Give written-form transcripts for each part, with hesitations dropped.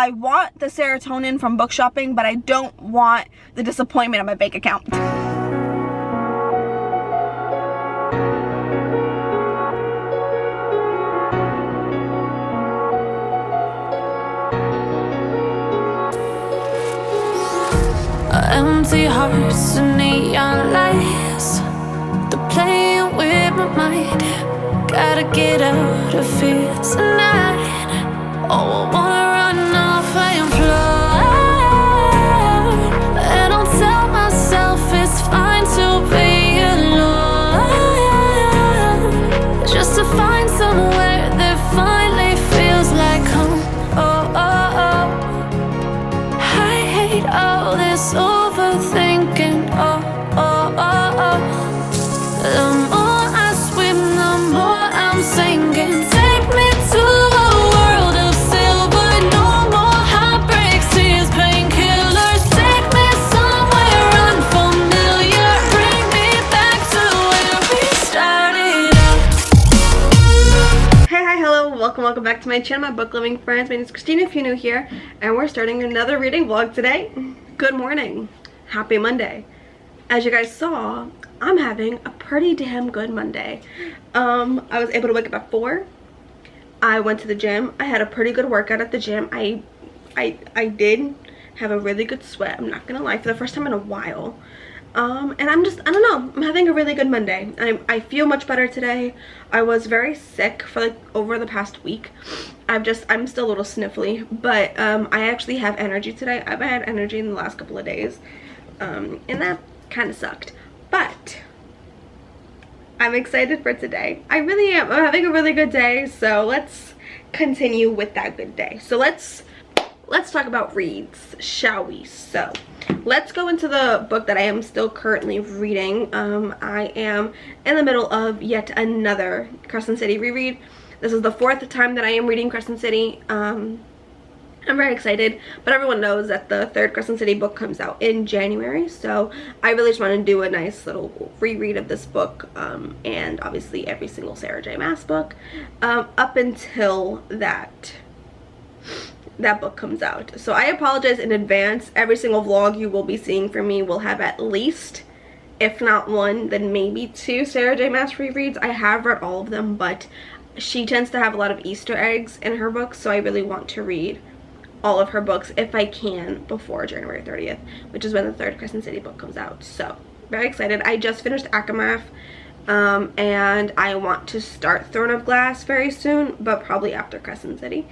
I want the serotonin from book shopping, but I don't want the disappointment in my bank account. Empty hearts and neon lights, they're playing with my mind. Gotta get out of here tonight. Oh, I wanna run off and fly, and I'll tell myself it's fine to be alone, just to find somewhere that finally feels like home. Oh, oh, oh. I hate all this overthinking. Oh, oh, oh, oh. The more I swim, the more I'm sinking. Take me to a world of silver. No more heartbreaks, tears, painkillers. Take me somewhere unfamiliar. Bring me back to where we started out. Hey, hi, hello, welcome back to my channel, my book loving friends. My name is Christina if you're new here, and we're starting another reading vlog today. Good morning, happy Monday. As you guys saw, I'm having a pretty damn good Monday. I was able to wake up at 4. I went to the gym. I had a pretty good workout at the gym. I did have a really good sweat, I'm not gonna lie, for the first time in a while. And I don't know, I'm having a really good Monday. I feel much better today. I was very sick for like over the past week. I'm still a little sniffly, but I actually have energy today. I've had energy in the last couple of days, and that kind of sucked, but I'm excited for today. I really am. I'm having a really good day, so let's continue with that good day. So let's talk about reads, shall we? So let's go into the book that I am still currently reading. I am in the middle of yet another Crescent City reread. This is the 4th time that I am reading Crescent City. I'm very excited, but everyone knows that the 3rd Crescent City book comes out in January, so I really just want to do a nice little reread of this book, and obviously every single Sarah J Maas book, up until that book comes out. So I apologize in advance. Every single vlog you will be seeing from me will have at least, if not 1, then maybe 2 Sarah J Maas rereads. I have read all of them, but she tends to have a lot of Easter eggs in her books, so I really want to read all of her books if I can before January 30th, which is when the 3rd Crescent City book comes out. So very excited. I just finished Akamath, and I want to start Throne of Glass very soon, but probably after Crescent City.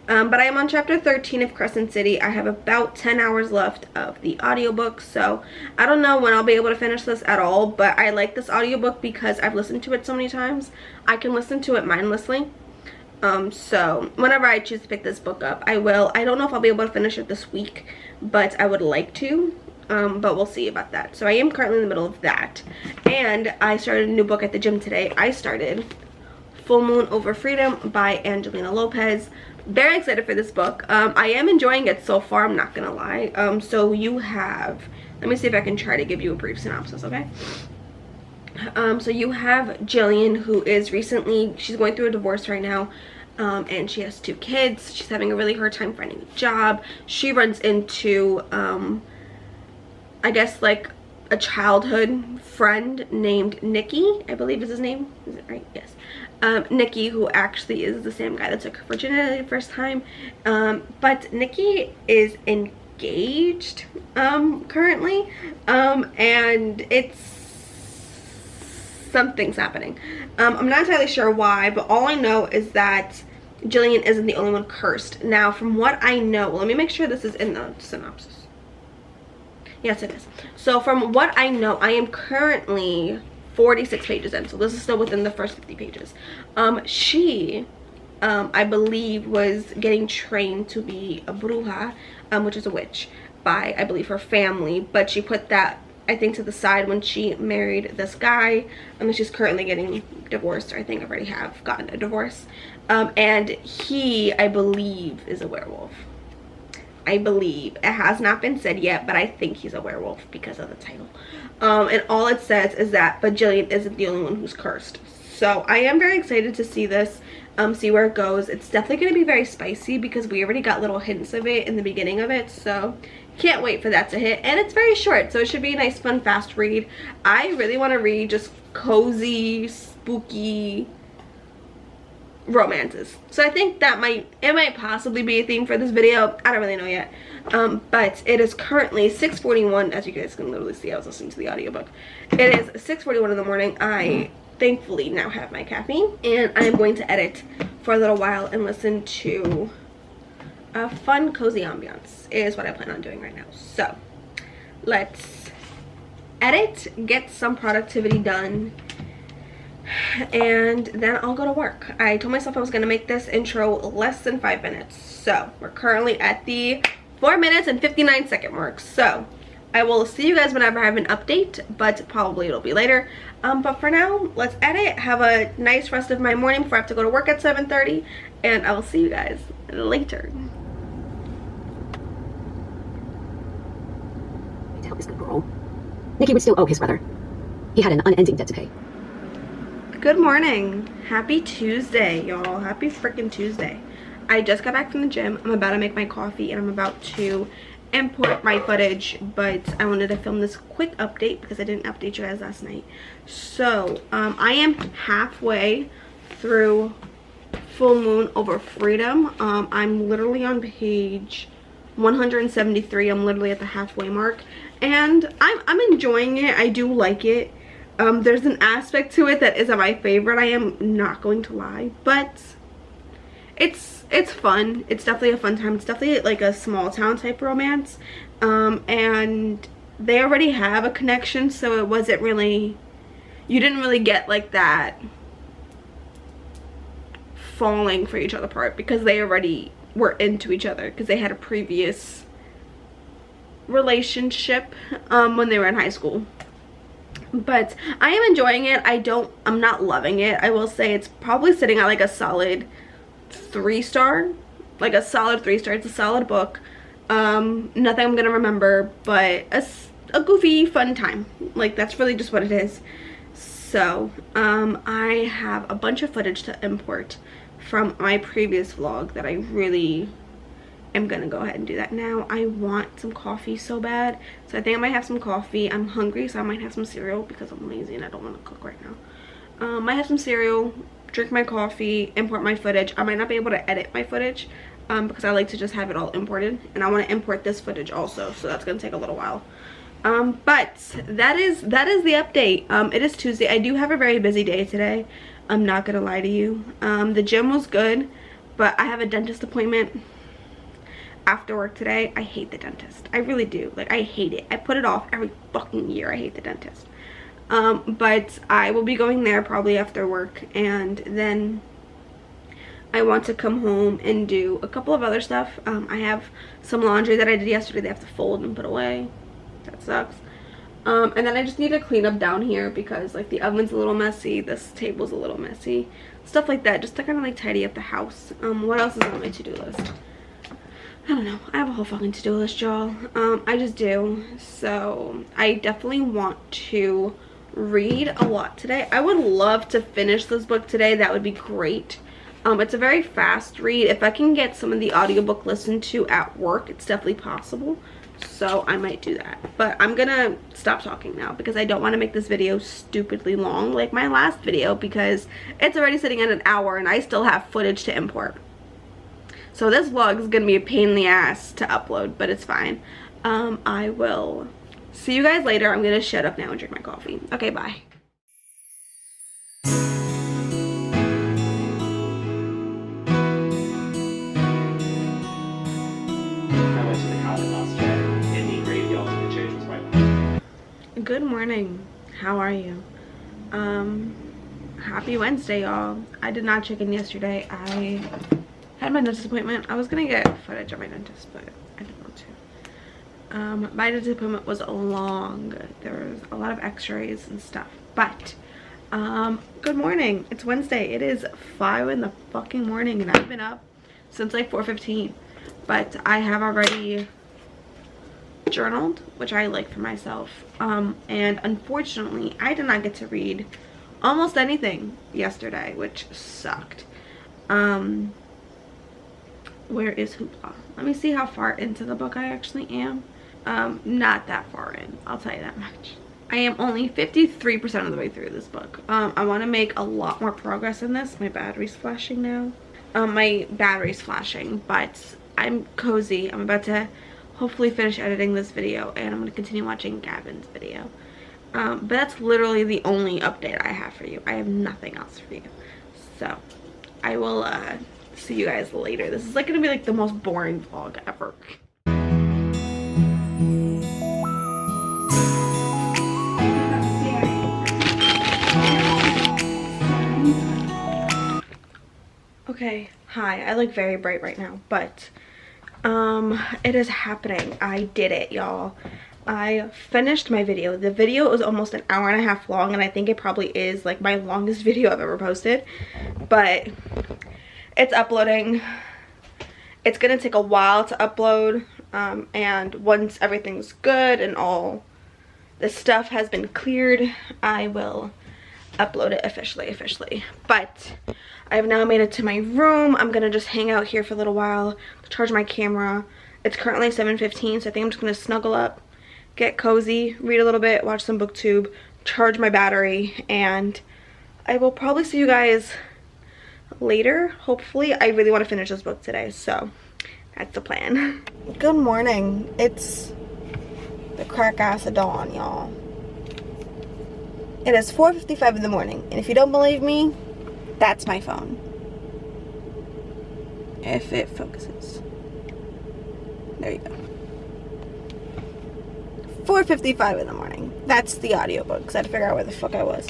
But I am on chapter 13 of Crescent City. I have about 10 hours left of the audiobook, so I don't know when I'll be able to finish this at all, but I like this audiobook because I've listened to it so many times. I can listen to it mindlessly. So whenever I choose to pick this book up, I will. I don't know if I'll be able to finish it this week, but I would like to, but we'll see about that. So I am currently in the middle of that, and I started a new book at the gym today. I started Full Moon Over Freedom by Angelina Lopez. Very excited for this book. I am enjoying it so far, I'm not gonna lie. So you have, let me see if I can try to give you a brief synopsis, okay? So you have Jillian, who is she's going through a divorce right now, and she has 2 kids. She's having a really hard time finding a job. She runs into, I guess like a childhood friend named Nikki, I believe is his name. Is it right? Yes. Nikki, who actually is the same guy that took her virginity the first time. But Nikki is engaged currently, and something's happening. I'm not entirely sure why, but all I know is that Jillian isn't the only one cursed. Now, from what I know, let me make sure this is in the synopsis. Yes, it is. So from what I know, I am currently 46 pages in, so this is still within the first 50 pages. She, I believe, was getting trained to be a bruja, which is a witch, by, I believe, her family, but she put that, I think, to the side when she married this guy, and she's currently getting divorced, or I think already have gotten a divorce, and he, I believe, is a werewolf. I believe. It has not been said yet, but I think he's a werewolf because of the title. And all it says is that, but Jillian isn't the only one who's cursed. So I am very excited to see this. see where it goes. It's definitely going to be very spicy because we already got little hints of it in the beginning of it, so can't wait for that to hit. And it's very short, so it should be a nice, fun, fast read. I really want to read just cozy, spooky romances, so I think that it might possibly be a theme for this video. I don't really know yet, but it is currently 6:41. As you guys can literally see, I was listening to the audiobook. It is 6:41 in the morning. I thankfully now have my caffeine, and I am going to edit for a little while and listen to a fun, cozy ambiance is what I plan on doing right now. So let's edit, get some productivity done, and then I'll go to work. I told myself I was going to make this intro less than 5 minutes, so we're currently at the 4 minutes and 59-second mark. So I will see you guys whenever I have an update, but probably it'll be later. But for now, let's edit, have a nice rest of my morning before I have to go to work at 7:30, and I will see you guys later. Tell this good girl. Nicky would still owe his brother. He had an unending debt to pay. Good morning. Happy Tuesday, y'all. Happy freaking Tuesday. I just got back from the gym. I'm about to make my coffee and I'm about to import my footage, but I wanted to film this quick update because I didn't update you guys last night. So I am halfway through Full Moon Over Freedom. I'm literally on page 173. I'm literally at the halfway mark, and I'm enjoying it. I do like it. There's an aspect to it that isn't my favorite, I am not going to lie, but it's fun. It's definitely a fun time. It's definitely like a small town type romance, and they already have a connection, so it wasn't really, you didn't really get like that falling for each other part because they already were into each other because they had a previous relationship when they were in high school. But I am enjoying it. I'm not loving it. I will say it's probably sitting at like a solid 3-star. Like a solid 3-star. It's a solid book. Nothing I'm gonna remember, but a goofy, fun time. Like, that's really just what it is. So, I have a bunch of footage to import from my previous vlog that I really am gonna go ahead and do that now. I want some coffee so bad, so I think I might have some coffee. I'm hungry, so I might have some cereal because I'm lazy and I don't want to cook right now. Might have some cereal, drink my coffee, import my footage. I might not be able to edit my footage because I like to just have it all imported, and I want to import this footage also, so that's gonna take a little while. But that is the update. It is Tuesday. I do have a very busy day today. I'm not gonna lie to you. The gym was good, but I have a dentist appointment after work today. I hate the dentist. I really do. Like, I hate it. I put it off every fucking year. I hate the dentist. But I will be going there probably after work, and then I want to come home and do a couple of other stuff. I have some laundry that I did yesterday. They have to fold and put away. That sucks. And then I just need to clean up down here because like the oven's a little messy, this table's a little messy, stuff like that, just to kind of like tidy up the house. What else is on my to-do list? I don't know. I have a whole fucking to-do list, y'all. I just do. So I definitely want to read a lot today. I would love to finish this book today. That would be great. It's a very fast read. If I can get some of the audiobook listened to at work, it's definitely possible. So I might do that. But I'm gonna stop talking now because I don't want to make this video stupidly long like my last video because it's already sitting at an hour and I still have footage to import. So this vlog is gonna be a pain in the ass to upload, but it's fine. I will see you guys later. I'm gonna shut up now and drink my coffee. Okay, bye. Good morning. How are you? Happy Wednesday, y'all. I did not check in yesterday. I had my dentist appointment. I was gonna get footage of my dentist, but I didn't want to. My dentist appointment was long. There was a lot of x-rays and stuff. But good morning. It's Wednesday. It is 5 in the fucking morning and I've been up since like 4:15. But I have already journaled, which I like for myself, and unfortunately I did not get to read almost anything yesterday, which sucked. Where is Hoopla? Let me see how far into the book I actually am. Not that far in, I'll tell you that much. I am only 53% of the way through this book. I want to make a lot more progress in this. My battery's flashing now. My battery's flashing, but I'm cozy. I'm about to hopefully finish editing this video, and I'm going to continue watching Gavin's video. But that's literally the only update I have for you. I have nothing else for you. So I will see you guys later. This is like going to be like the most boring vlog ever. Okay, hi. I look very bright right now, but it is happening. I did it, y'all. I finished my video. The video was almost an hour and a half long, and I think it probably is like my longest video I've ever posted, but it's uploading. It's gonna take a while to upload, and once everything's good and all the stuff has been cleared, I will upload it officially. But I have now made it to my room. I'm gonna just hang out here for a little while to charge my camera. It's currently 7:15, so I think I'm just gonna snuggle up, get cozy, read a little bit, watch some booktube, charge my battery, and I will probably see you guys later. Hopefully. I really want to finish this book today, so that's the plan. Good morning. It's the crack ass of dawn, y'all. It is 4:55 in the morning, and if you don't believe me, that's my phone. If it focuses. There you go. 4:55 in the morning. That's the audiobook, because I had to figure out where the fuck I was.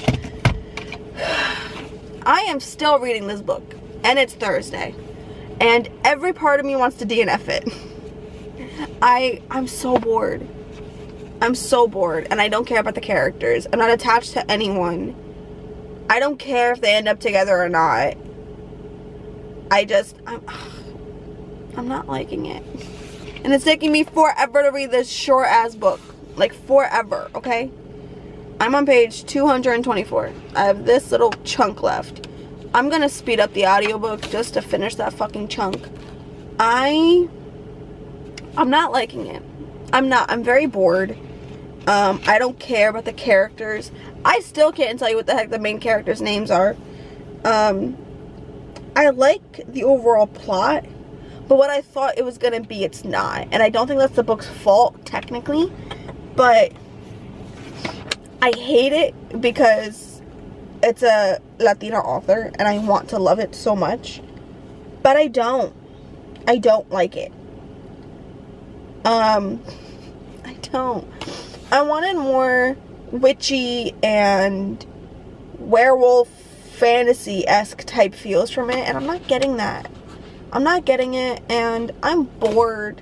I am still reading this book, and it's Thursday, and every part of me wants to DNF it. I'm so bored. I'm so bored, and I don't care about the characters. I'm not attached to anyone. I don't care if they end up together or not. I'm not liking it. And it's taking me forever to read this short ass book. Like forever, okay? I'm on page 224. I have this little chunk left. I'm gonna speed up the audiobook just to finish that fucking chunk. I'm not liking it. I'm very bored. I don't care about the characters. I still can't tell you what the heck the main characters' names are. I like the overall plot, but what I thought it was gonna be, it's not. And I don't think that's the book's fault, technically, but I hate it because it's a Latina author, and I want to love it so much, but I don't like it. I don't. I wanted more witchy and werewolf fantasy-esque type feels from it, and I'm not getting that. I'm not getting it, and I'm bored,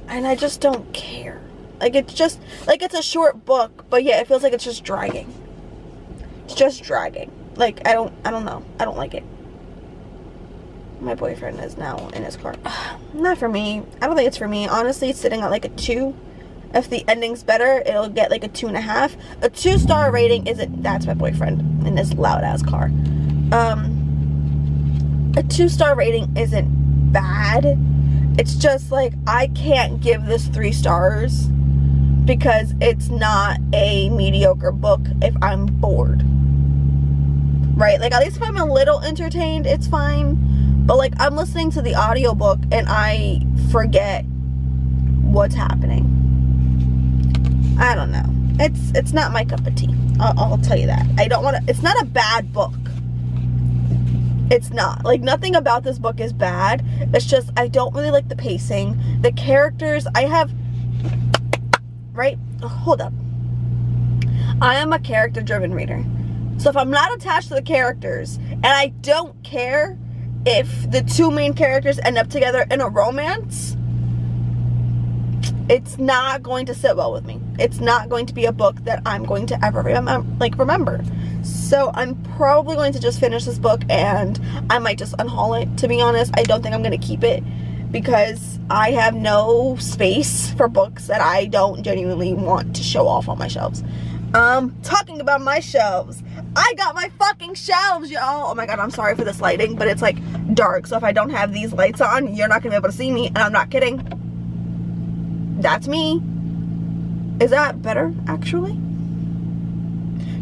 and I just don't care. Like, it's just, like, it's a short book, but yeah, it feels like it's just dragging. It's just dragging. Like, I don't know. I don't like it. My boyfriend is now in his car. Not for me. I don't think it's for me. Honestly, it's sitting at like a 2. If the ending's better, it'll get like a 2.5. A 2-star rating isn't... That's my boyfriend in this loud-ass car. A 2-star rating isn't bad. It's just like, I can't give this 3 stars because it's not a mediocre book if I'm bored. Right? Like, at least if I'm a little entertained, it's fine. But, like, I'm listening to the audiobook and I forget what's happening. I don't know. It's not my cup of tea. I'll tell you that. I don't want to... It's not a bad book. It's not. Like, nothing about this book is bad. It's just, I don't really like the pacing. The characters, I have... Right? Hold up. I am a character-driven reader. So if I'm not attached to the characters, and I don't care if the 2 main characters end up together in a romance, it's not going to sit well with me. It's not going to be a book that I'm going to ever remember. So I'm probably going to just finish this book, and I might just unhaul it, to be honest. I don't think I'm going to keep it because I have no space for books that I don't genuinely want to show off on my shelves. Talking about my shelves. I got my fucking shelves, y'all. Oh my god, I'm sorry for this lighting, but it's like dark, so if I don't have these lights on, you're not gonna be able to see me, and I'm not kidding. That's me. Is that better, actually?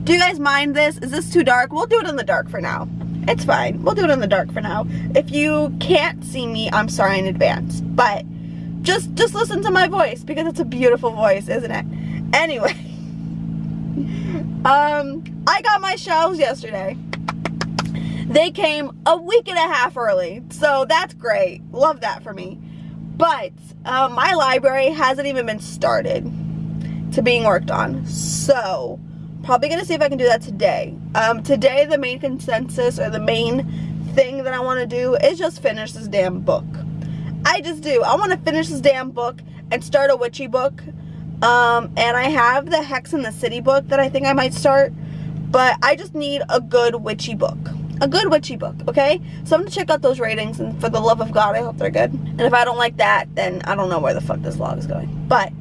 Do you guys mind this? Is this too dark? We'll do it in the dark for now. It's fine. We'll do it in the dark for now. If you can't see me, I'm sorry in advance, but just listen to my voice, because it's a beautiful voice, isn't it? Anyway. I got my shelves yesterday. They came a week and a half early, so that's great. Love that for me. But my library hasn't even been started to being worked on, so probably gonna see if I can do that today. Today the main consensus, or the main thing that I want to do, is just finish this damn book. I just do. I want to finish this damn book and start a witchy book. And I have the Hex in the City book that I think I might start, but I just need a good witchy book. A good witchy book, okay? So I'm gonna check out those ratings, and for the love of God, I hope they're good. And if I don't like that, then I don't know where the fuck this vlog is going. But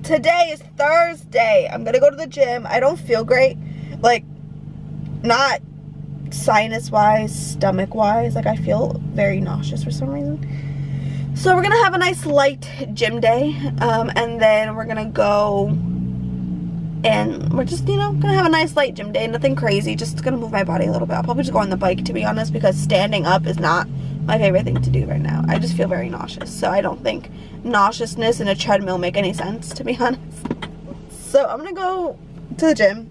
today is Thursday. I'm gonna go to the gym. I don't feel great. Like, not sinus-wise, stomach-wise. Like, I feel very nauseous for some reason. So we're gonna have a nice light gym day, and then we're gonna go, and we're just, you know, gonna have a nice light gym day. Nothing crazy, just gonna move my body a little bit. I'll probably just go on the bike, to be honest, because standing up is not my favorite thing to do right now. I just feel very nauseous, so I don't think nauseousness and a treadmill make any sense, to be honest. So I'm gonna go to the gym,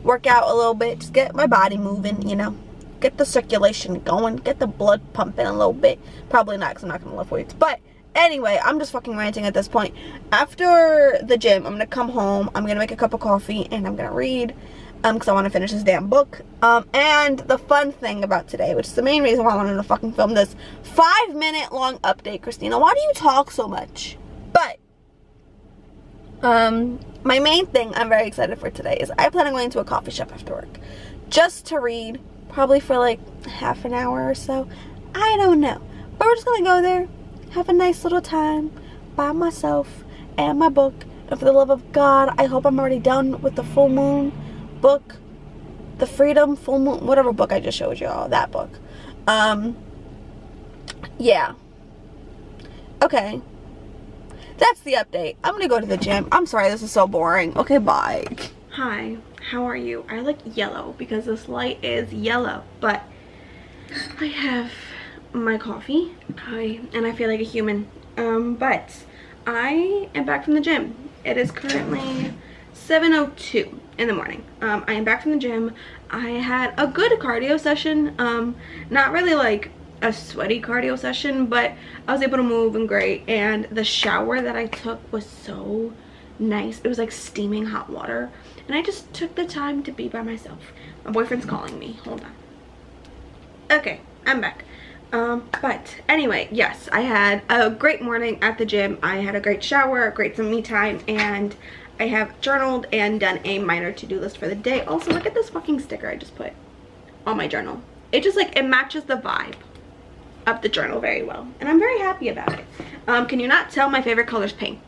work out a little bit, just get my body moving, you know. Get the circulation going, get the blood pumping a little bit. Probably not, because I'm not gonna lift weights. But anyway, I'm just fucking ranting at this point. After the gym, I'm gonna come home, I'm gonna make a cup of coffee, and I'm gonna read, because I want to finish this damn book. And the fun thing about today, which is the main reason why I wanted to fucking film this 5-minute long update. Christina, why do you talk so much? But my main thing I'm very excited for today is I plan on going to a coffee shop after work, just to read. Probably for like half an hour or so. I don't know. But we're just gonna go there, have a nice little time by myself and my book. And for the love of God, I hope I'm already done with the full moon book. The Freedom Full Moon, whatever book I just showed you all, that book. Yeah. Okay. That's the update. I'm gonna go to the gym. I'm sorry this is so boring. Okay, bye. Hi. How are you? I look yellow because this light is yellow, but I have my coffee, and I feel like a human. But I am back from the gym. It is currently 7:02 in the morning. I am back from the gym. I had a good cardio session. Not really like a sweaty cardio session, but I was able to move and great. And the shower that I took was so nice. It was like steaming hot water, and I just took the time to be by myself. My boyfriend's calling me. Hold on. Okay, I'm back. But anyway, yes, I had a great morning at the gym. I had a great shower, great some me time, and I have journaled and done a minor to-do list for the day. Also, look at this fucking sticker I just put on my journal. It just like, it matches the vibe of the journal very well, and I'm very happy about it. Can you not tell my favorite color is pink?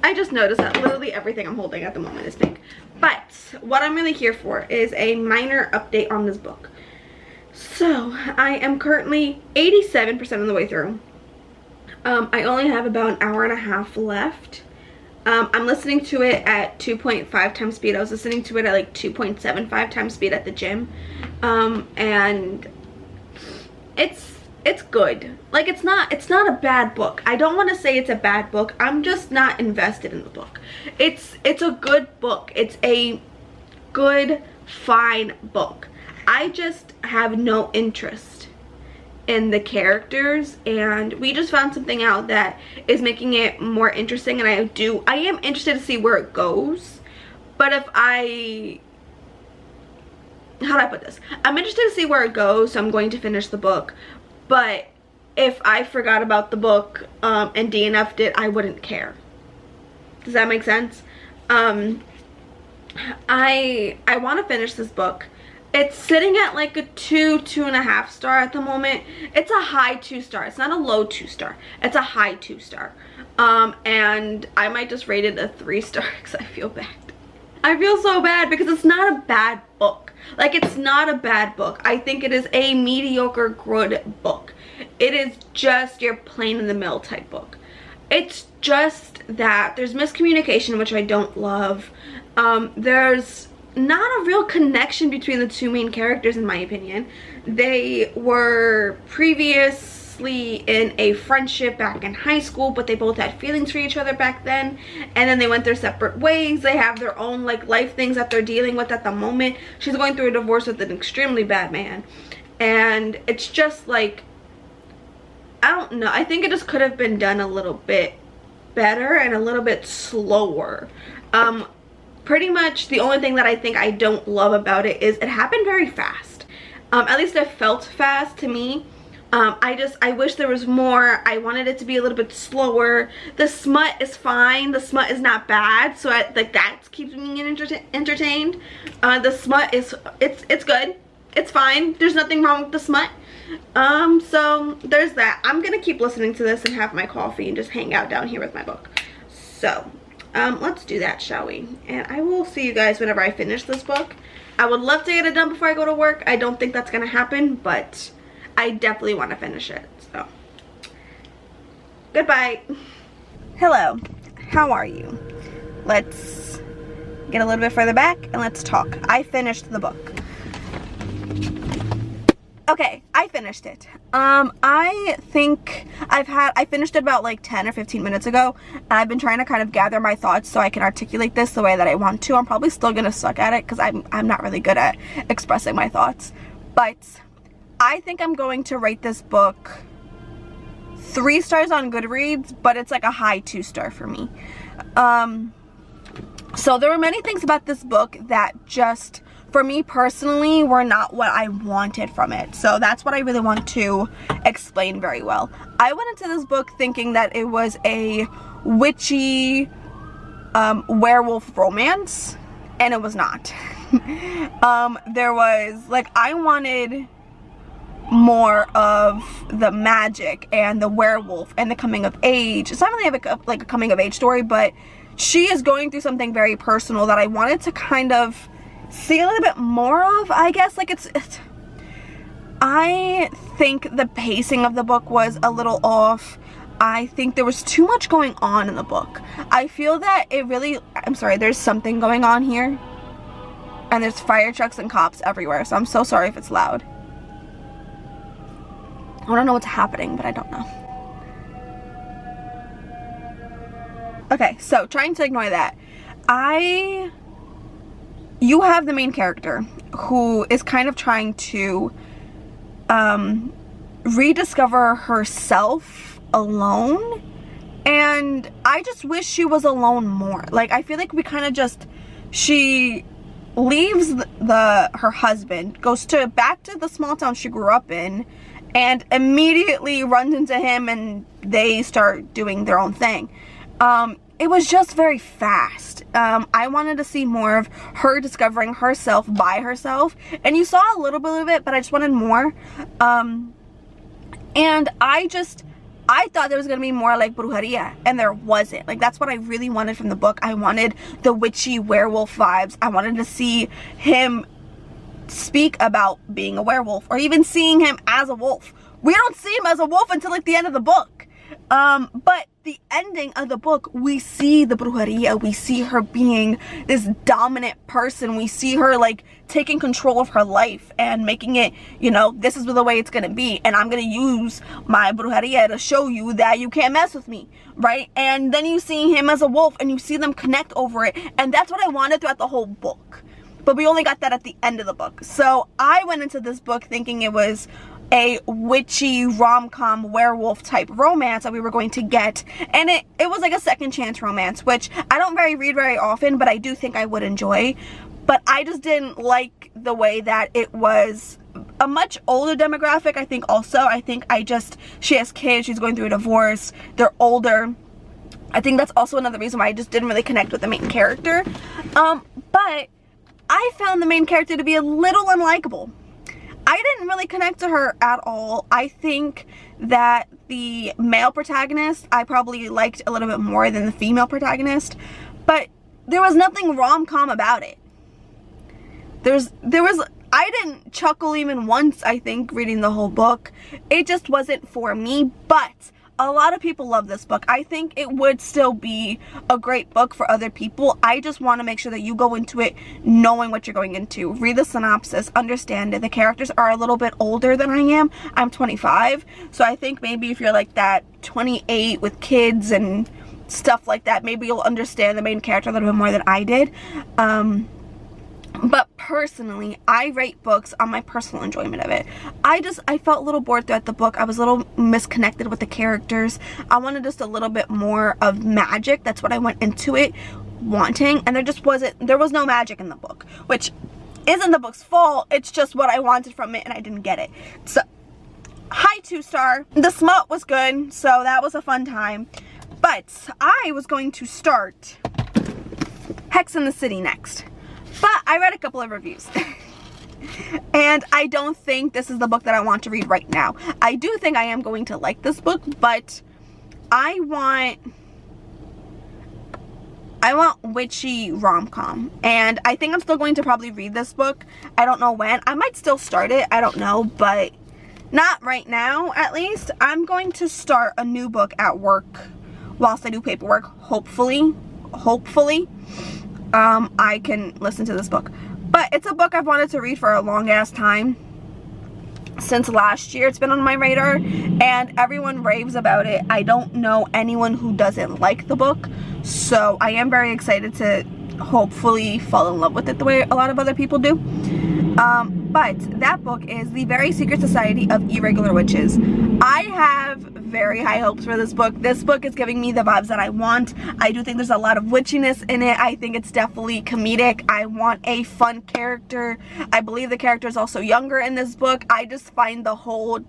I just noticed that literally everything I'm holding at the moment is pink. But what I'm really here for is a minor update on this book. So I am currently 87% of the way through. I only have about an hour and a half left. I'm listening to it at 2.5 times speed. I was listening to it at like 2.75 times speed at the gym. And it's good. Like, it's not a bad book. I don't want to say it's a bad book. I'm just not invested in the book. It's a good book. It's a good, fine book. I just have no interest in the characters, and we just found something out that is making it more interesting, and I am interested to see where it goes. But if how do I put this? I'm interested to see where it goes, so I'm going to finish the book. But if I forgot about the book and DNF'd it, I wouldn't care. Does that make sense? I want to finish this book. It's sitting at like a 2.5 star at the moment. It's a high 2 star. It's not a low 2 star. It's a high 2 star. And I might just rate it a 3 star because I feel bad. I feel so bad because it's not a bad book. Like, it's not a bad book. I think it is a mediocre good book. It is just your plain in the middle type book. It's just that there's miscommunication, which I don't love. There's not a real connection between the two main characters, in my opinion. They were previously in a friendship back in high school, but they both had feelings for each other back then, and then they went their separate ways. They have their own like life things that they're dealing with at the moment. She's going through a divorce with an extremely bad man, and it's just like, I don't know, I think it just could have been done a little bit better and a little bit slower. Pretty much the only thing that I think I don't love about it is it happened very fast. At least it felt fast to me. I wish there was more. I wanted it to be a little bit slower. The smut is fine. The smut is not bad, so like that keeps me entertained. The smut is, it's good. It's fine. There's nothing wrong with the smut. So there's that. I'm gonna keep listening to this and have my coffee and just hang out down here with my book. So let's do that, shall we? And I will see you guys whenever I finish this book. I would love to get it done before I go to work. I don't think that's gonna happen, but I definitely want to finish it. So goodbye. Hello, how are you? Let's get a little bit further back and let's talk. I finished the book. Okay, I finished it. I think I finished it about like 10 or 15 minutes ago, and I've been trying to kind of gather my thoughts so I can articulate this the way that I want to. I'm probably still gonna suck at it because I'm not really good at expressing my thoughts, but I think I'm going to rate this book 3 stars on Goodreads, but it's like a high 2 star for me. So there were many things about this book that just, for me personally, were not what I wanted from it. So that's what I really want to explain very well. I went into this book thinking that it was a witchy werewolf romance, and it was not. There was, like, I wanted more of the magic and the werewolf and the coming of age. It's not really like a coming of age story, but she is going through something very personal that I wanted to kind of see a little bit more of, I guess. Like, it's I think the pacing of the book was a little off. I think there was too much going on in the book. I feel that it really, I'm sorry, there's something going on here, and there's fire trucks and cops everywhere, so I'm so sorry if it's loud. I don't know what's happening, but I don't know. Okay, so trying to ignore that. You have the main character who is kind of trying to rediscover herself alone, and I just wish she was alone more. Like, I feel like we kind of just, she leaves her husband, goes back to the small town she grew up in, and immediately runs into him, and they start doing their own thing. It was just very fast. I wanted to see more of her discovering herself by herself, and you saw a little bit of it, but I just wanted more. And I thought there was gonna be more like brujeria, and there wasn't. Like, that's what I really wanted from the book. I wanted the witchy werewolf vibes. I wanted to see him speak about being a werewolf, or even seeing him as a wolf. We don't see him as a wolf until like the end of the book. But the ending of the book, we see the brujeria. We see her being this dominant person. We see her like taking control of her life and making it, you know, this is the way it's gonna be, and I'm gonna use my brujeria to show you that you can't mess with me, right? And then you see him as a wolf, and you see them connect over it, and that's what I wanted throughout the whole book. But we only got that at the end of the book. So I went into this book thinking it was a witchy rom-com werewolf type romance that we were going to get, and it was like a second chance romance, which I don't read very often, but I do think I would enjoy. But I just didn't like the way that it was a much older demographic. I think she has kids, she's going through a divorce, they're older. I think that's also another reason why I just didn't really connect with the main character. But I found the main character to be a little unlikable. I didn't really connect to her at all. I think that the male protagonist I probably liked a little bit more than the female protagonist, but there was nothing rom-com about it. I didn't chuckle even once, I think, reading the whole book. It just wasn't for me, but a lot of people love this book. I think it would still be a great book for other people. I just want to make sure that you go into it knowing what you're going into. Read the synopsis, understand it. The characters are a little bit older than I am. I'm 25, so I think maybe if you're like that 28 with kids and stuff like that, maybe you'll understand the main character a little bit more than I did. But personally, I rate books on my personal enjoyment of it. I felt a little bored throughout the book. I was a little misconnected with the characters. I wanted just a little bit more of magic. That's what I went into it wanting, and there was no magic in the book, which isn't the book's fault. It's just what I wanted from it, and I didn't get it. So, high 2-star. The smut was good, so that was a fun time. But I was going to start Hex in the City next. But I read a couple of reviews. And I don't think this is the book that I want to read right now. I do think I am going to like this book, but I want witchy rom-com. And I think I'm still going to probably read this book. I don't know when. I might still start it. I don't know, but not right now, at least. I'm going to start a new book at work whilst I do paperwork. Hopefully, I can listen to this book. But it's a book I've wanted to read for a long ass time. Since last year it's been on my radar, and everyone raves about it. I don't know anyone who doesn't like the book, so I am very excited to hopefully fall in love with it the way a lot of other people do. But that book is The Very Secret Society of Irregular Witches. I have very high hopes for this book. This book is giving me the vibes that I want. I do think there's a lot of witchiness in it. I think it's definitely comedic. I want a fun character. I believe the character is also younger in this book. I just find the whole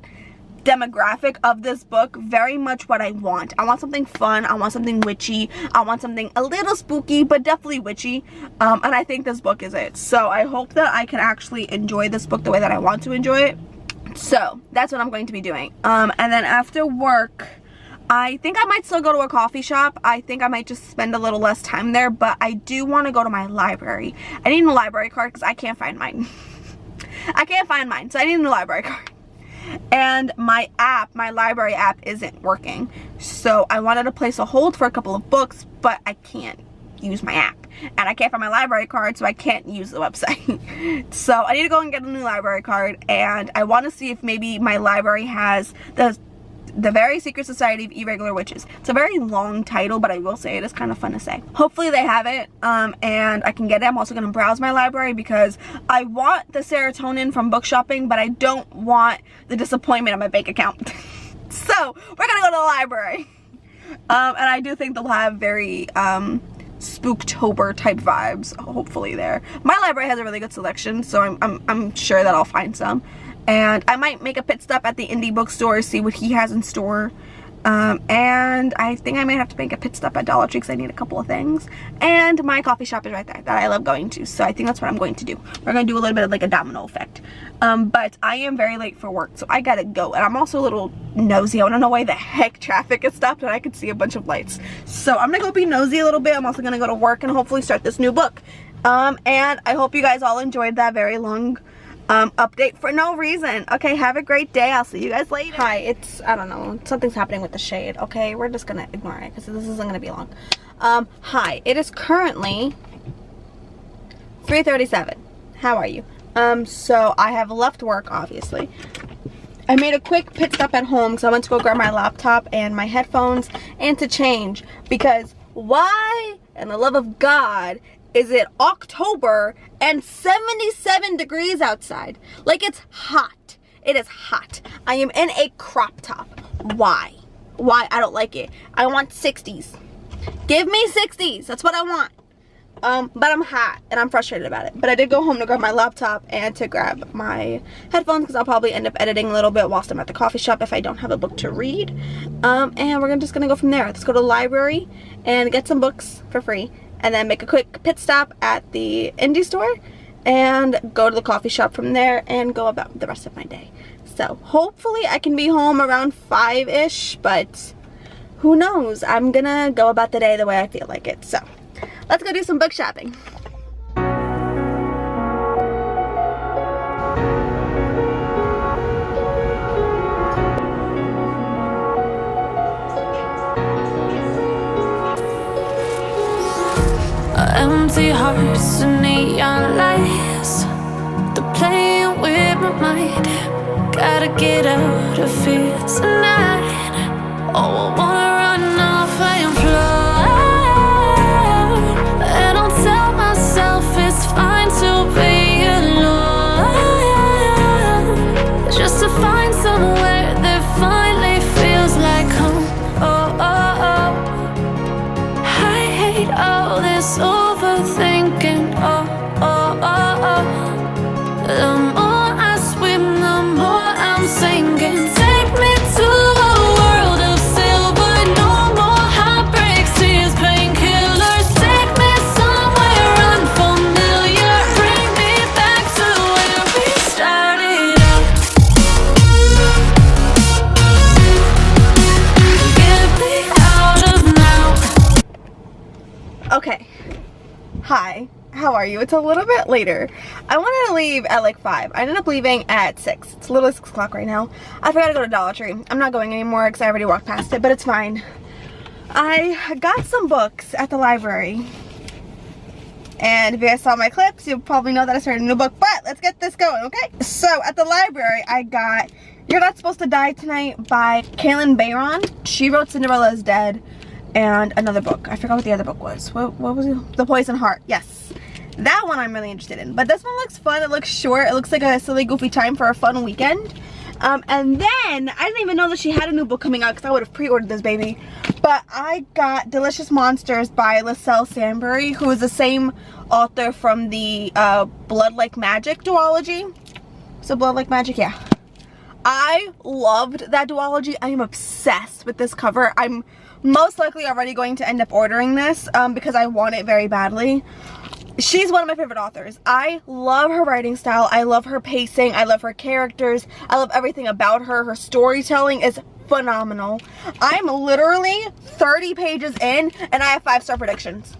demographic of this book very much what I want. I want something fun. I want something witchy. I want something a little spooky, but definitely witchy. And I think this book is it. So I hope that I can actually enjoy this book the way that I want to enjoy it. So that's what I'm going to be doing. And then after work, I think I might still go to a coffee shop. I think I might just spend a little less time there, but I do want to go to my library. I need a library card because I can't find mine. I can't find mine, so I need a new library card. And my library app isn't working. So I wanted to place a hold for a couple of books, but I can't use my app. And I can't find my library card, so I can't use the website. So I need to go and get a new library card, and I want to see if maybe my library has the Very Secret Society of Irregular Witches. It's a very long title, but I will say it is kind of fun to say. Hopefully they have it, and I can get it. I'm also going to browse my library because I want the serotonin from book shopping, but I don't want the disappointment in my bank account. So we're going to go to the library. And I do think they'll have very Spooktober type vibes, hopefully there. My library has a really good selection, so I'm sure that I'll find some. And I might make a pit stop at the indie bookstore, see what he has in store. And I think I might have to make a pit stop at Dollar Tree because I need a couple of things. And my coffee shop is right there that I love going to. So I think that's what I'm going to do. We're going to do a little bit of like a domino effect. But I am very late for work, so I gotta go. And I'm also a little nosy. I want to know why the heck traffic is stopped and I could see a bunch of lights. So I'm going to go be nosy a little bit. I'm also going to go to work and hopefully start this new book. And I hope you guys all enjoyed that very long update for no reason. Okay, have a great day. I'll see you guys later. Hi, I don't know, something's happening with the shade. Okay, we're just gonna ignore it because this isn't gonna be long. Hi, it is currently 3:37. How are you? So I have left work, obviously. I made a quick pit stop at home because I went to go grab my laptop and my headphones and to change, because why in the love of God is it October and 77 degrees outside? Like, it's hot. It is hot. I am in a crop top. Why? Why? I don't like it. I want 60s. Give me 60s. That's what I want. But I'm hot and I'm frustrated about it. But I did go home to grab my laptop and to grab my headphones because I'll probably end up editing a little bit whilst I'm at the coffee shop if I don't have a book to read. And we're just gonna go from there. Let's go to the library and get some books for free, and then make a quick pit stop at the indie store, and go to the coffee shop from there and go about the rest of my day. So hopefully I can be home around 5-ish, but who knows? I'm gonna go about the day the way I feel like it. So let's go do some book shopping. Empty hearts and neon lights, they're playing with my mind. Gotta get out of here tonight. Oh, I wanna run off and fly, and I'll tell myself it's fine to be alone, just to find somewhere that finally feels like home. Oh, oh, oh, I hate all this overthinking. Oh, oh, oh, oh. The more I swim, the more I'm sinking. Take me to a world of silver. No more heartbreaks, tears, painkillers. Take me somewhere unfamiliar. Bring me back to where we started out. Get me out of now. Okay. Hi, how are you? It's a little bit later. I wanted to leave at like 5. I ended up leaving at 6. It's literally 6 o'clock right now. I forgot to go to Dollar Tree. I'm not going anymore because I already walked past it, but it's fine. I got some books at the library. And if you guys saw my clips, you'll probably know that I started a new book, but let's get this going, okay? So at the library, I got You're Not Supposed to Die Tonight by Kaylin Bayron. She wrote Cinderella is Dead. And another book. I forgot what the other book was. What was it? The Poison Heart. Yes. That one I'm really interested in. But this one looks fun. It looks short. It looks like a silly, goofy time for a fun weekend. And then, I didn't even know that she had a new book coming out because I would have pre-ordered this baby. But I got Delicious Monsters by Lascelles Sandbury, who is the same author from the Blood Like Magic duology. So Blood Like Magic, yeah. I loved that duology. I am obsessed with this cover. I'm most likely already going to end up ordering this because I want it very badly. She's one of my favorite authors. I love her writing style. I love her pacing. I love her characters. I love everything about her. Her storytelling is phenomenal. I'm literally 30 pages in and I have 5-star predictions.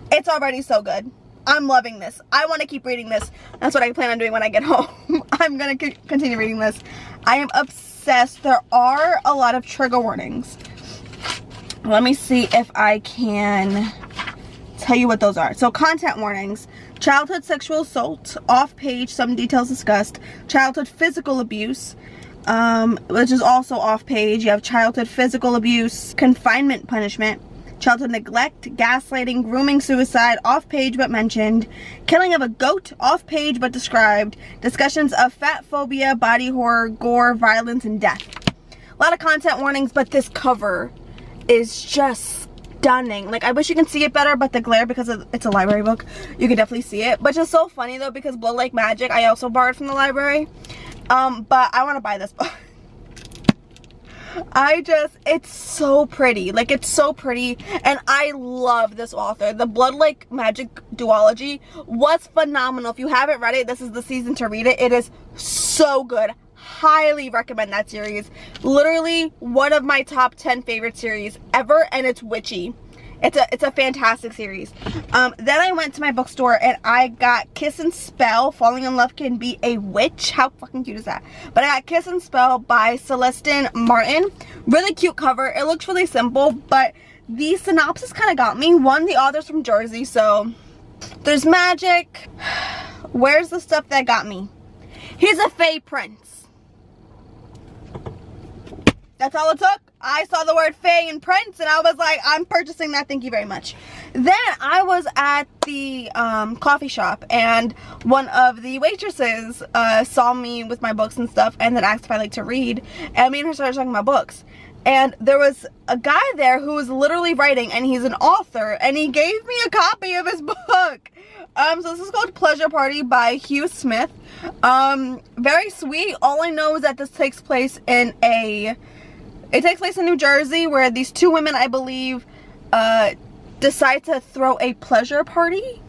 It's already so good. I'm loving this. I want to keep reading this. That's what I plan on doing when I get home. I'm going to continue reading this. I am obsessed. There are a lot of trigger warnings. Let me see if I can tell you what those are. So content warnings: childhood sexual assault, off page, some details discussed; childhood physical abuse, which is also off page. You have childhood physical abuse, confinement punishment, childhood neglect, gaslighting, grooming, suicide, off page but mentioned; killing of a goat, off page but described; discussions of fat phobia, body horror, gore, violence, and death. A lot of content warnings, but this cover is just stunning. Like, I wish you can see it better, but the glare, because it's a library book, you can definitely see it. But just so funny though, because Blood Like Magic I also borrowed from the library, but I want to buy this book. It's so pretty. Like, it's so pretty, and I love this author. The Blood Like Magic duology was phenomenal. If you haven't read it, this is the season to read it. It is so good. Highly recommend that series. Literally one of my top 10 favorite series ever, and it's witchy. It's a fantastic series. Then I went to my bookstore and I got Kiss and Spell, Falling in Love Can Be a Witch. How fucking cute is that? But I got Kiss and Spell by Celestine Martin. Really cute cover. It looks really simple, but the synopsis kind of got me. One, the author's from Jersey, so there's magic. Where's the stuff that got me? He's a fae prince. That's all it took. I saw the word fae and prince and I was like, I'm purchasing that, thank you very much. Then I was at the coffee shop and one of the waitresses saw me with my books and stuff and then asked if I like to read, and me and her started talking about books. And there was a guy there who was literally writing, and he's an author, and he gave me a copy of his book. So this is called Pleasure Party by Hugh Smith. Very sweet. All I know is that this takes place in New Jersey, where these two women, I believe, decide to throw a pleasure party.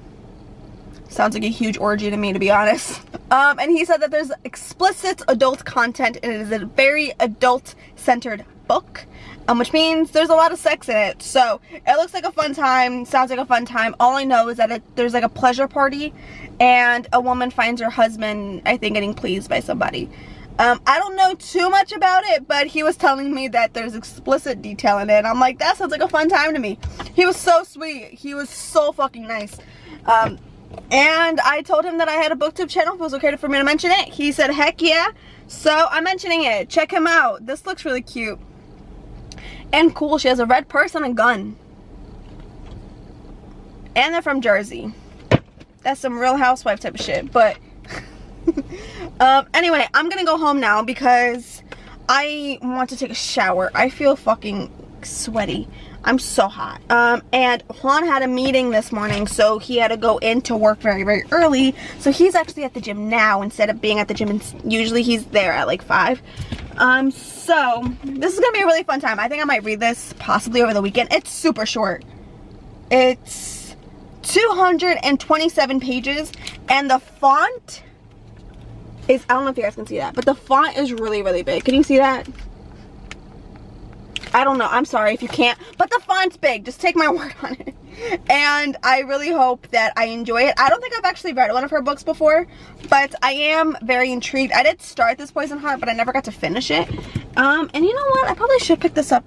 Sounds like a huge orgy to me, to be honest. And he said that there's explicit adult content and it is a very adult-centered book, which means there's a lot of sex in it. So it looks like a fun time, sounds like a fun time. All I know is that there's like a pleasure party and a woman finds her husband, I think, getting pleased by somebody. I don't know too much about it, but he was telling me that there's explicit detail in it. I'm like, that sounds like a fun time to me. He was so sweet. He was so fucking nice. And I told him that I had a booktube channel, if it was okay for me to mention it. He said, heck yeah. So I'm mentioning it. Check him out. This looks really cute. And cool. She has a red purse and a gun. And they're from Jersey. That's some Real Housewife type of shit. But anyway, I'm gonna go home now because I want to take a shower. I feel fucking sweaty. I'm so hot. And Juan had a meeting this morning, so he had to go into work very, very early. So he's actually at the gym now instead of being at the gym. And usually he's there at like 5. So this is gonna be a really fun time. I think I might read this possibly over the weekend. It's super short. It's 227 pages, and the font is, I don't know if you guys can see that, but the font is really, really big. Can you see that? I don't know. I'm sorry if you can't, but the font's big. Just take my word on it. And I really hope that I enjoy it. I don't think I've actually read one of her books before, but I am very intrigued. I did start this Poison Heart, but I never got to finish it. And you know what? I probably should pick this up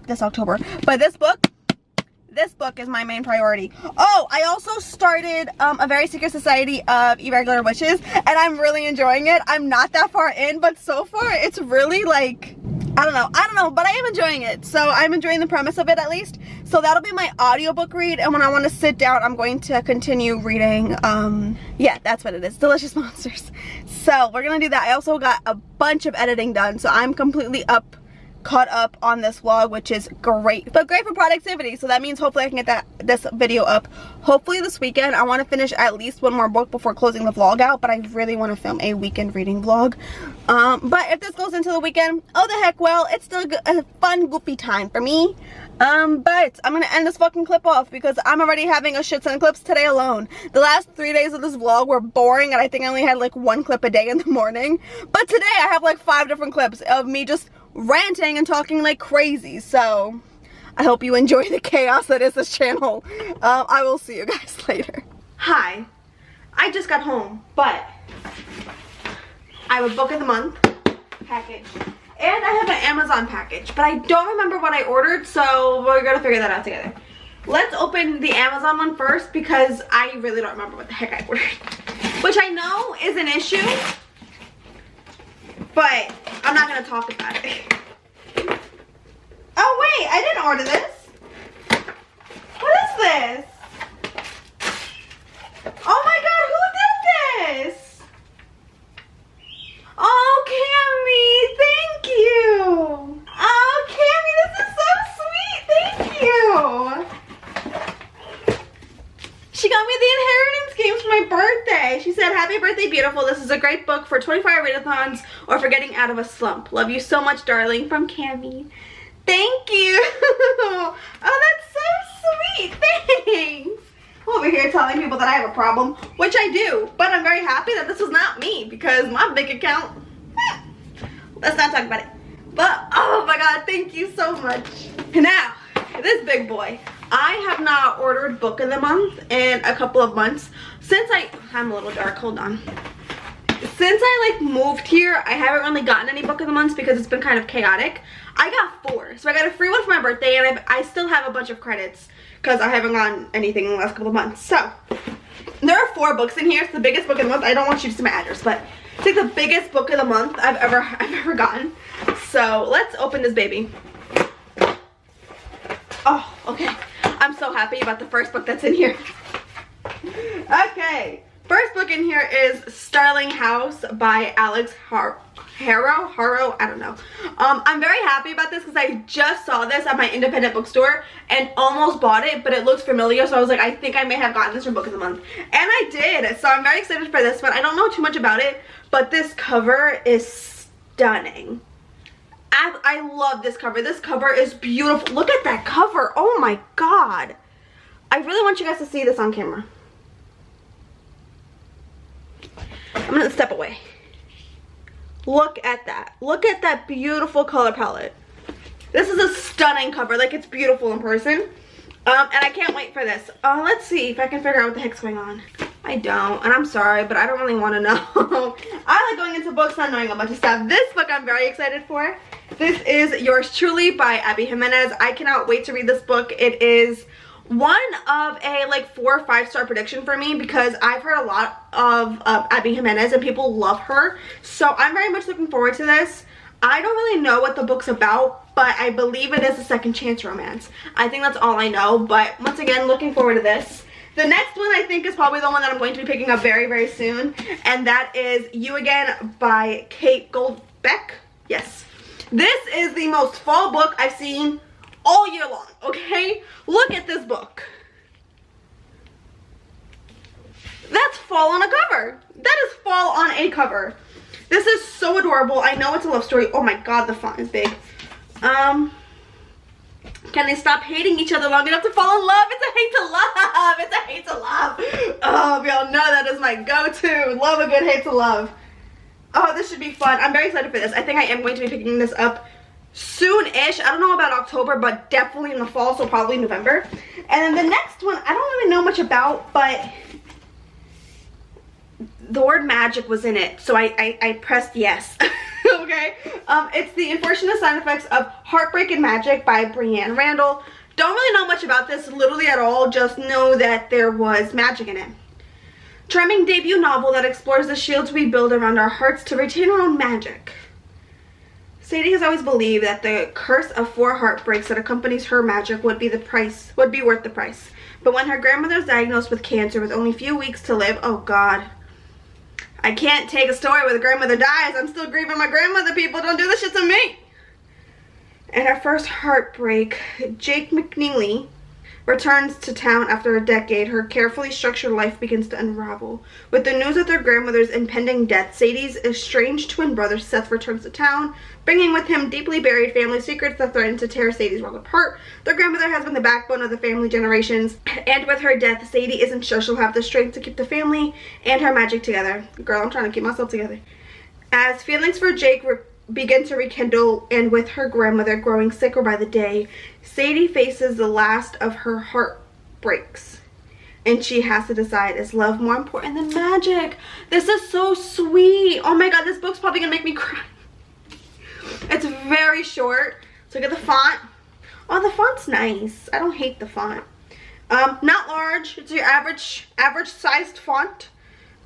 this October. But this book is my main priority. Oh, I also started A Very Secret Society of Irregular Witches, and I'm really enjoying it. I'm not that far in, but so far it's really like, I don't know, but I am enjoying it. So I'm enjoying the premise of it at least. So that'll be my audiobook read, and when I want to sit down, I'm going to continue reading, yeah, that's what it is, Delicious Monsters. So we're gonna do that. I also got a bunch of editing done, so I'm completely caught up on this vlog, which is great, but great for productivity. So that means hopefully I can get this video up hopefully this weekend. I want to finish at least one more book before closing the vlog out, but I really want to film a weekend reading vlog. But if this goes into the weekend, oh the heck, well, it's still a fun goofy time for me. But I'm gonna end this fucking clip off because I'm already having a shit ton of clips today alone. The last 3 days of this vlog were boring, and I think I only had like 1 clip a day in the morning, but today I have like 5 different clips of me just ranting and talking like crazy. So I hope you enjoy the chaos that is this channel. I will see you guys later. Hi, I just got home, but I have a book of the month package and I have an Amazon package, but I don't remember what I ordered, so we're gonna figure that out together. Let's open the Amazon one first because I really don't remember what the heck I ordered, which I know is an issue, but I'm not gonna talk about it. Oh wait, I didn't order this. What is this? Oh my god, who did this? Oh, Cammy, thank you. Oh, Cammy, this is so sweet. Thank you. She got me the inheritance games for my birthday. She said, happy birthday, beautiful. This is a great book for 24-hour readathons or for getting out of a slump. Love you so much, darling. From Cammy. Thank you. Oh, that's so sweet. Thanks. I'm over here telling people that I have a problem, which I do. But I'm very happy that this was not me because my bank account, let's not talk about it. But, oh my god, thank you so much. Now, this big boy. I have not ordered book of the month in a couple of months. Since I'm a little dark, hold on. Since I like moved here, I haven't really gotten any book of the months because it's been kind of chaotic. I got 4. So I got a free one for my birthday, and I still have a bunch of credits because I haven't gotten anything in the last couple of months. So there are 4 books in here. It's the biggest book of the month. I don't want you to see my address, but it's like the biggest book of the month I've ever gotten. So let's open this baby. Oh, okay. I'm so happy about the first book that's in here. Okay. First book in here is Starling House by Alex Harrow, I don't know. I'm very happy about this because I just saw this at my independent bookstore and almost bought it, but it looks familiar, so I was like, I think I may have gotten this for book of the month. And I did, so I'm very excited for this one. I don't know too much about it, but this cover is stunning. I love this cover. This cover is beautiful. Look at that cover. Oh my god. I really want you guys to see this on camera. I'm gonna step away. Look at that. Look at that beautiful color palette. This is a stunning cover. Like, it's beautiful in person. And I can't wait for this. Let's see if I can figure out what the heck's going on. I don't, and I'm sorry, but I don't really want to know. I like going into books not knowing a bunch of stuff. This book I'm very excited for. This is Yours Truly by Abby Jimenez. I cannot wait to read this book. It is one of a like 4 or 5-star prediction for me because I've heard a lot of Abby Jimenez and people love her. So I'm very much looking forward to this. I don't really know what the book's about, but I believe it is a second chance romance. I think that's all I know, but once again, looking forward to this. The next one I think is probably the one that I'm going to be picking up very, very soon, and that is You Again by Kate Goldbeck. Yes. This is the most fall book I've seen all year long, okay? Look at this book. That's fall on a cover. That is fall on a cover. This is so adorable. I know it's a love story. Oh my god, the font is big. Can they stop hating each other long enough to fall in love? It's a hate to love. It's a hate to love. Oh, we all know that is my go-to. Love a good hate to love. Oh, this should be fun. I'm very excited for this. I think I am going to be picking this up soon-ish. I don't know about October, but definitely in the fall, so probably November. And then the next one, I don't really know much about, but the word magic was in it, so I pressed yes. Okay, it's The Unfortunate Side Effects of Heartbreak and Magic by Brianne Randall. Don't really know much about this literally at all, just know that there was magic in it. Charming debut novel that explores the shields we build around our hearts to retain our own magic. Sadie has always believed that the curse of 4 heartbreaks that accompanies her magic would be worth the price. But when her grandmother is diagnosed with cancer with only a few weeks to live, oh god. I can't take a story where the grandmother dies. I'm still grieving my grandmother, people. Don't do this shit to me. In her first heartbreak, Jake McNeely returns to town after a decade. Her carefully structured life begins to unravel. With the news of their grandmother's impending death, Sadie's estranged twin brother Seth returns to town, bringing with him deeply buried family secrets that threaten to tear Sadie's world apart. Their grandmother has been the backbone of the family generations, and with her death, Sadie isn't sure she'll have the strength to keep the family and her magic together. Girl, I'm trying to keep myself together. As feelings for Jake begin to rekindle, and with her grandmother growing sicker by the day, Sadie faces the last of her heartbreaks. And she has to decide, is love more important than magic? This is so sweet. Oh my god, this book's probably gonna make me cry. It's very short. So look at the font. Oh, the font's nice. I don't hate the font. Not large. It's your average sized font.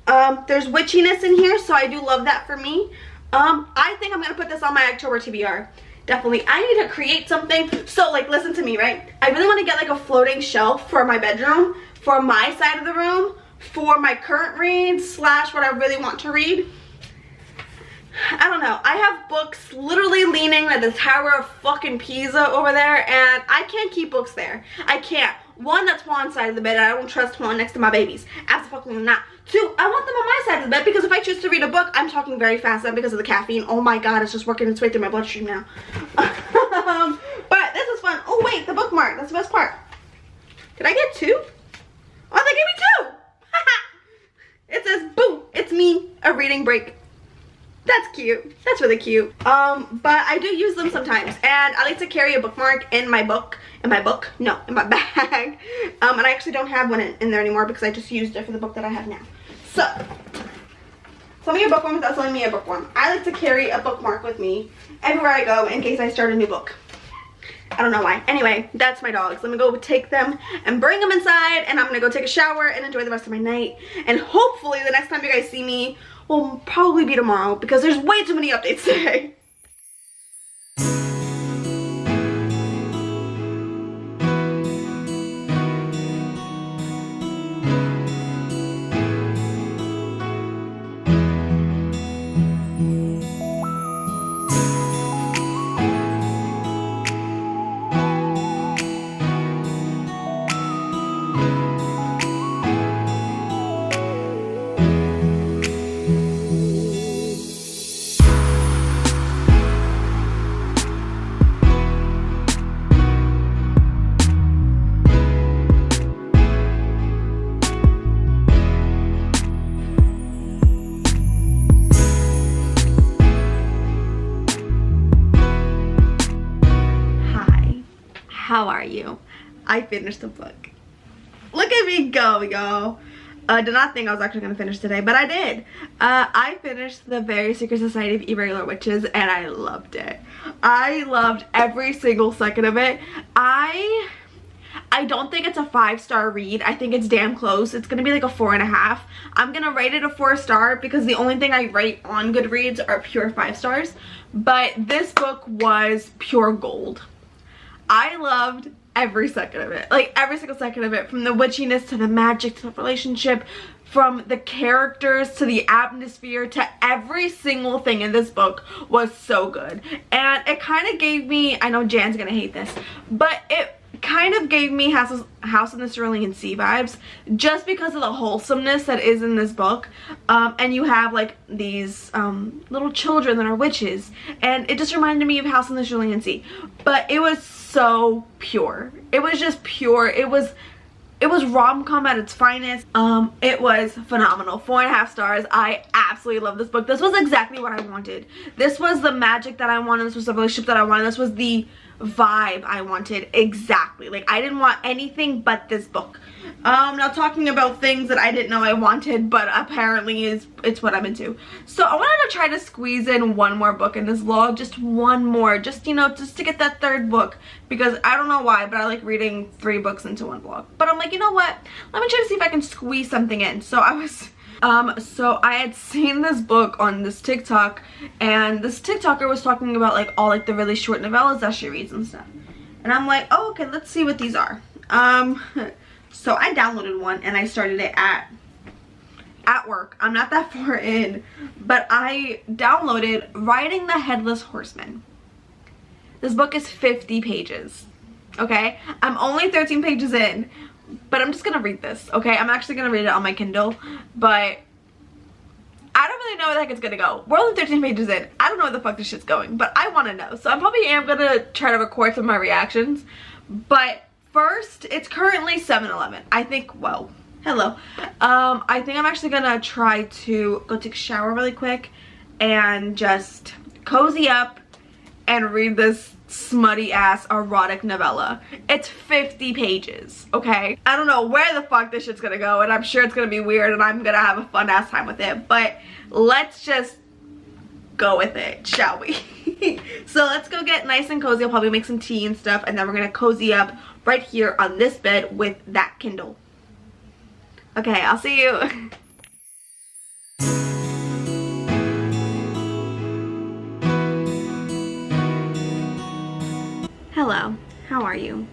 There's witchiness in here, so I do love that for me. I think I'm gonna put this on my October TBR. Definitely. I need to create something. So like, listen to me, right? I really want to get like a floating shelf for my bedroom, for my side of the room, for my current reads / what I really want to read. I don't know. I have books literally leaning like the Tower of fucking Pisa over there, and I can't keep books there. I can't. One, that's one side of the bed, and I don't trust one next to my babies. Absolutely not. 2, I want them on my side of the bed because if I choose to read a book, I'm talking very fast then because of the caffeine. Oh my god, it's just working its way through my bloodstream now. But this is fun. Oh wait, the bookmark. That's the best part. Did I get 2? Oh, they gave me 2. It says, boom, it's me, a reading break. That's cute. That's really cute. But I do use them sometimes, and I like to carry a bookmark in my book. In my bag. And I actually don't have one in there anymore because I just used it for the book that I have now. So, tell me your bookworm without telling me a bookworm. I like to carry a bookmark with me everywhere I go in case I start a new book. I don't know why. Anyway, that's my dogs. Let me go take them and bring them inside, and I'm gonna go take a shower and enjoy the rest of my night. And hopefully the next time you guys see me will probably be tomorrow because there's way too many updates today. how are you? I finished the book. Look at me go, y'all. Did not think I was actually gonna finish today, but I did. I finished The Very Secret Society of Irregular Witches, and I loved it. I loved every single second of it. I don't think it's a 5-star read. I think it's damn close. It's gonna be like a 4.5. I'm gonna rate it a 4-star because the only thing I rate on Goodreads are pure 5 stars. But this book was pure gold. I loved every second of it. Like every single second of it. From the witchiness to the magic to the relationship. From the characters to the atmosphere to every single thing in this book was so good. And it kind of gave me, I know Jan's gonna hate this, but it kind of gave me House in the Cerulean Sea vibes just because of the wholesomeness that is in this book. And you have like these little children that are witches, and it just reminded me of House in the Cerulean Sea, but it was so pure. It was just pure. It was rom-com at its finest. It was phenomenal. 4.5 stars. I absolutely love this book. This was exactly what I wanted. This was the magic that I wanted. This was the relationship that I wanted. This was the vibe I wanted exactly. Like I didn't want anything but this book. Now talking about things that I didn't know I wanted, but apparently it's what I'm into. So I wanted to try to squeeze in one more book in this vlog, just one more, just, you know, just to get that third book, because I don't know why, but I like reading 3 books into one vlog. But I'm like, you know what, let me try to see if I can squeeze something in. So I had seen this book on this TikTok, and this TikToker was talking about like all like the really short novellas that she reads and stuff, and I'm like, oh, okay, let's see what these are. So I downloaded one and I started it at work. I'm not that far in, but I downloaded Riding the Headless Horseman. This book is 50 pages, okay? I'm only 13 pages in, but I'm just gonna read this, okay? I'm actually gonna read it on my Kindle, but I don't really know where the heck it's gonna go. We're only 13 pages in. I don't know where the fuck this shit's going, but I wanna know. So I probably am gonna try to record some of my reactions, but first, it's currently 7-11. I think, well, hello. I think I'm actually gonna try to go take a shower really quick and just cozy up and read this smutty ass erotic novella. It's 50 pages, okay? I don't know where the fuck this shit's gonna go, and I'm sure it's gonna be weird and I'm gonna have a fun ass time with it, but let's just go with it, shall we? So let's go get nice and cozy. I'll probably make some tea and stuff, and then we're gonna cozy up right here on this bed with that Kindle. Okay, I'll see you. Hello, how are you?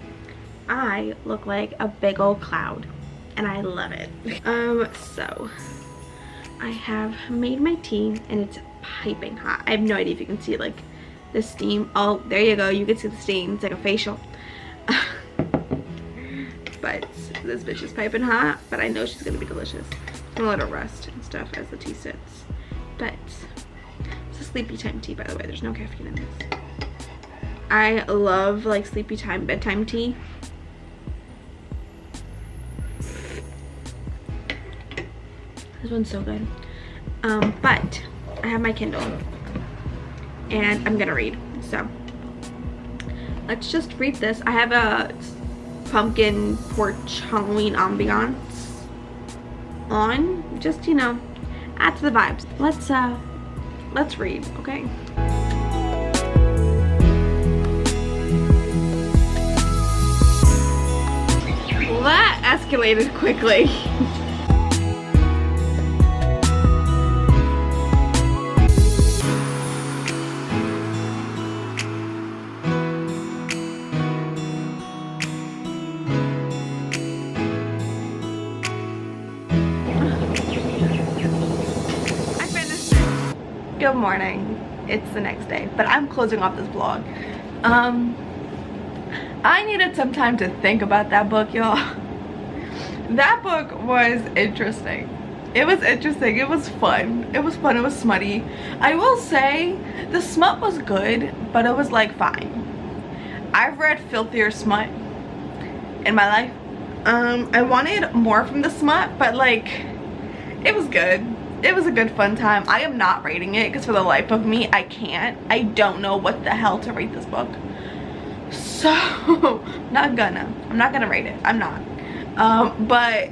I look like a big old cloud, and I love it. So I have made my tea, and it's piping hot. I have no idea if you can see like the steam. Oh, there you go. You can see the steam. It's like a facial. But this bitch is piping hot, but I know she's gonna be delicious. I'm gonna let her rest and stuff as the tea sits. But it's a sleepy time tea, by the way. There's no caffeine in this. I love like sleepy time bedtime tea. This one's so good. But I have my Kindle and I'm gonna read. So let's just read this. I have a pumpkin porch Halloween ambiance on, just, you know, add to the vibes. Let's read, okay? Well, that escalated quickly. Good morning. It's the next day, but I'm closing off this vlog. I needed some time to think about that book, y'all. That book was interesting. It was interesting. It was fun. It was fun. It was smutty. I will say the smut was good, but it was like fine. I've read filthier smut in my life. I wanted more from the smut, but like it was good. It was a good fun time. I am not rating it because for the life of me I can't. I don't know what the hell to rate this book. So I'm not gonna rate it. I'm not. But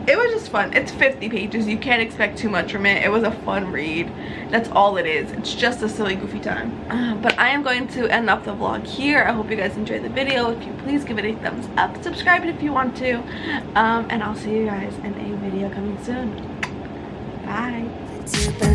it was just fun. It's 50 pages. You can't expect too much from it. It was a fun read. That's all it is. It's just a silly, goofy time. But I am going to end off the vlog here. I hope you guys enjoyed the video. If you please give it a thumbs up. Subscribe if you want to. And I'll see you guys in a video coming soon. Bye.